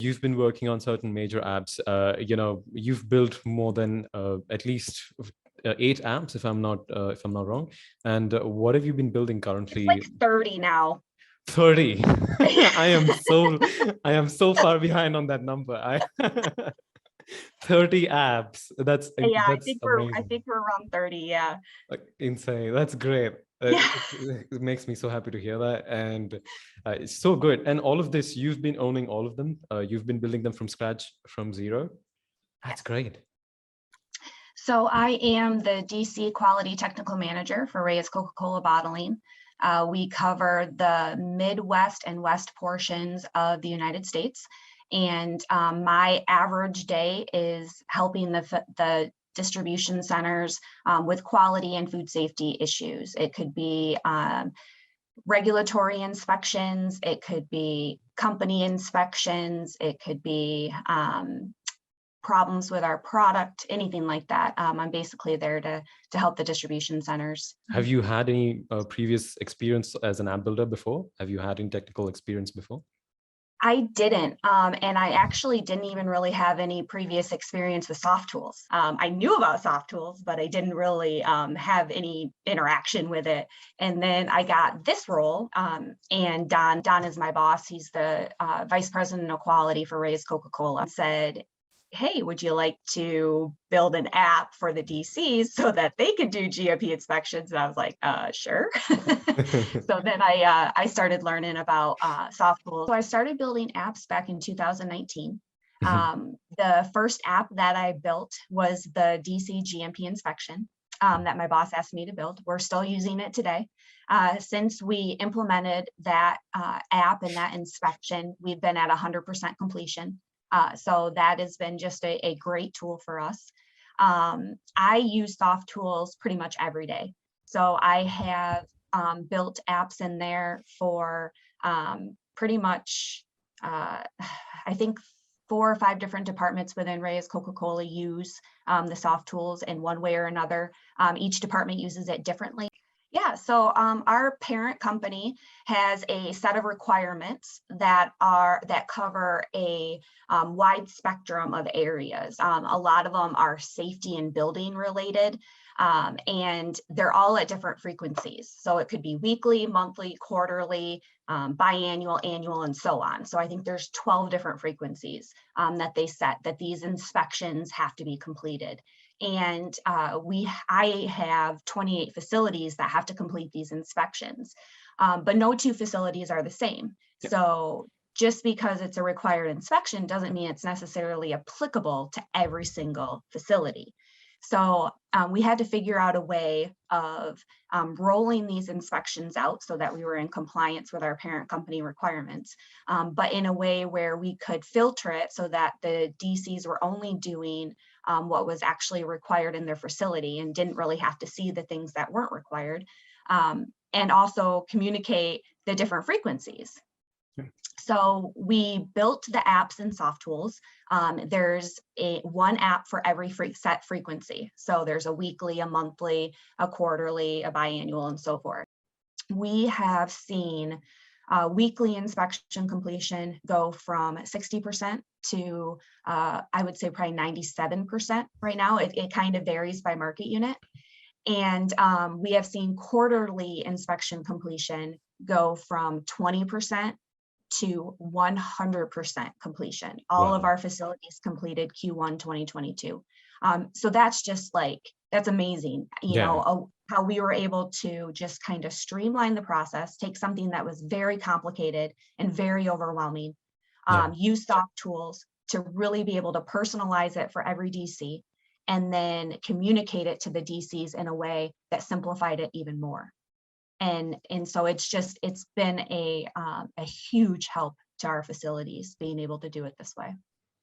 You've been working on certain major apps. You've built more than at least 8 apps, if I'm not wrong. And what have you been building It's like currently? 30 now. 30. I am so far behind on that number. 30 apps. That's Yeah, that's I amazing. think we're around 30, yeah. Like insane. That's great. Yeah. It makes me so happy to hear that, and it's so good. And all of this, you've been owning all of them. You've been building them from scratch, from zero. That's great. So I am the DC Quality Technical Manager for Reyes Coca-Cola Bottling. We cover the Midwest and West portions of the United States. And my average day is helping the distribution centers with quality and food safety issues. It could be regulatory inspections, it could be company inspections, it could be problems with our product, anything like that. I'm basically there to help the distribution centers. Have you had any previous experience as an app builder before? Have you had any technical experience before? I didn't, and I actually didn't even really have any previous experience with soft tools. I knew about soft tools, but I didn't really have any interaction with it. And then I got this role, and Don is my boss. He's the vice president of quality for Reyes Coca-Cola. Said, hey, would you like to build an app for the DCs so that they could do GMP inspections? And I was like, sure. So then I started learning about soft tools. So I started building apps back in 2019. The first app that I built was the DC GMP inspection that my boss asked me to build. We're still using it today. Since we implemented that app and that inspection, we've been at 100% completion. So that has been just a great tool for us. I use soft tools pretty much every day. So I have built apps in there for pretty much, I think 4 or 5 different departments within Reyes Coca-Cola use the soft tools in one way or another. Each department uses it differently. Yeah, so our parent company has a set of requirements that cover a wide spectrum of areas. A lot of them are safety and building related, and they're all at different frequencies. So it could be weekly, monthly, quarterly, biannual, annual, and so on. So I think there's 12 different frequencies that they set that these inspections have to be completed. And I have 28 facilities that have to complete these inspections, but no 2 facilities are the same. Yep. So just because it's a required inspection doesn't mean it's necessarily applicable to every single facility. So we had to figure out a way of rolling these inspections out so that we were in compliance with our parent company requirements, but in a way where we could filter it so that the DCs were only doing what was actually required in their facility and didn't really have to see the things that weren't required, and also communicate the different frequencies. So we built the apps and soft tools. There's one app for every set frequency. So there's a weekly, a monthly, a quarterly, a biannual, and so forth. We have seen weekly inspection completion go from 60% to I would say probably 97% right now. It kind of varies by market unit. And we have seen quarterly inspection completion go from 20% to 100% completion. All of our facilities completed Q1 2022. So that's just that's amazing, you know, how we were able to just kind of streamline the process, take something that was very complicated and very overwhelming, use soft tools to really be able to personalize it for every DC, and then communicate it to the DCs in a way that simplified it even more. And so it's been a huge help to our facilities being able to do it this way.